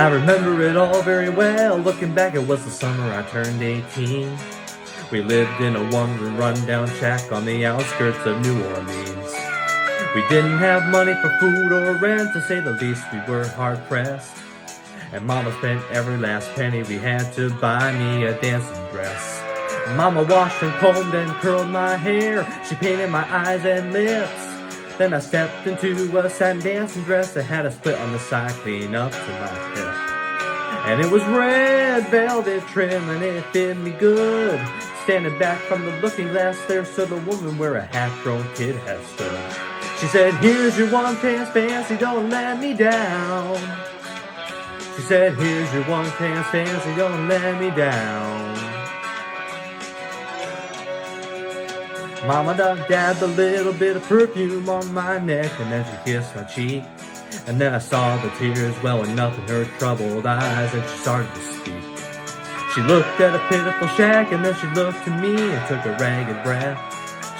I remember it all very well. Looking back, it was the summer I turned 18. We lived in a one-room rundown shack on the outskirts of New Orleans. We didn't have money for food or rent, to say the least. We were hard-pressed, and Mama spent every last penny we had to buy me a dancing dress. Mama washed and combed and curled my hair. She painted my eyes and lips. Then I stepped into a satin dancing dress that had a split on the side clean up to my hip. And it was red velvet trim and it fit me good. Standing back from the looking glass, there stood a woman where a half-grown kid had stood. She said, "Here's your one chance, fancy, don't let me down." She said, "Here's your one chance, fancy, don't let me down." Mama dabbed a little bit of perfume on my neck, and then she kissed my cheek. And then I saw the tears welling up in her troubled eyes, and she started to speak. She looked at a pitiful shack, and then she looked to me and took a ragged breath.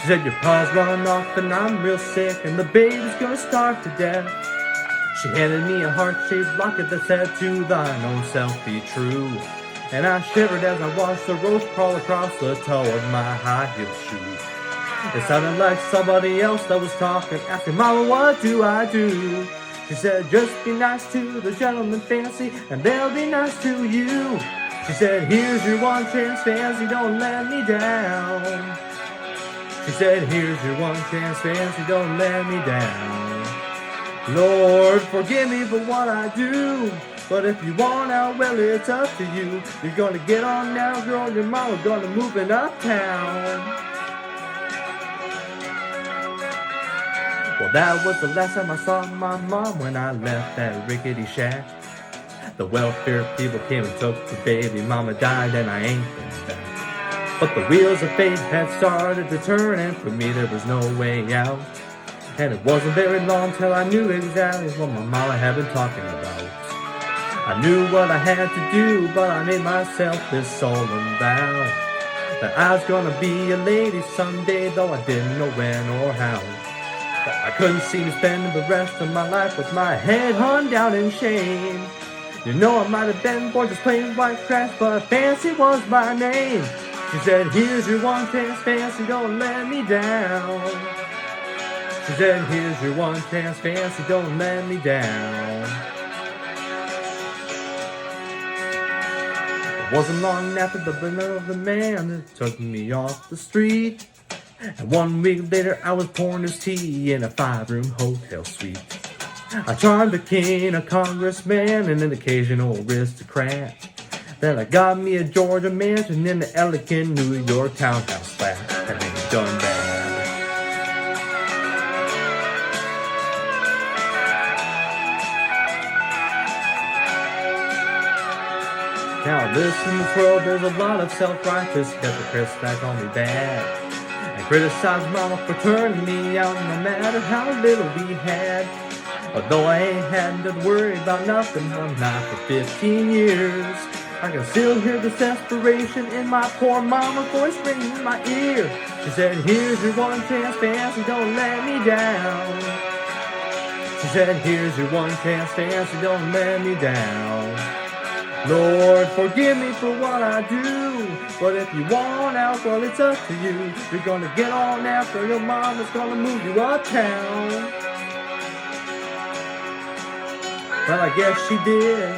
She said, "Your pa's run off and I'm real sick, and the baby's gonna starve to death." She handed me a heart-shaped locket that said, "To thine own self be true." And I shivered as I watched the rose crawl across the toe of my high-heeled shoe. It sounded like somebody else that was talking, asking, "Mama, what do I do?" She said, "Just be nice to the gentleman, fancy, and they'll be nice to you." She said, "Here's your one chance, fancy, don't let me down." She said, "Here's your one chance, fancy, don't let me down. Lord, forgive me for what I do, but if you want out, well, it's up to you. You're gonna get on now, girl, your mama's gonna move in uptown." Well, that was the last time I saw my mom when I left that rickety shack. The welfare people came and took the baby. Mama died and I ain't been back. But the wheels of fate had started to turn, and for me there was no way out. And it wasn't very long till I knew exactly what my mama had been talking about. I knew what I had to do, but I made myself this solemn vow that I was gonna be a lady someday, though I didn't know when or how. But I couldn't see me spending the rest of my life with my head hung down in shame. You know, I might have been born just plain white trash, but fancy was my name. She said, "Here's your one chance, fancy, don't let me down." She said, "Here's your one chance, fancy, don't let me down." It wasn't long after the birth of the man that took me off the street. And 1 week later I was pouring his tea in a 5-room hotel suite. I charmed a king, a congressman, and an occasional aristocrat. Then I got me a Georgia mansion in the elegant New York townhouse flat. That ain't done bad. Now listen, this world, there's a lot of self-righteous hypocrites that call me bad and criticize mama for turning me out no matter how little we had. Although I ain't had to worry about nothing one night for 15 years, I can still hear the desperation in my poor mama's voice ringing in my ear. She said, "Here's your one chance, fancy, don't let me down." She said, "Here's your one chance, fancy, don't let me down. Lord, forgive me for what I do, but if you want out, well, it's up to you. You're gonna get on after your mama's gonna move you uptown." Well, I guess she did.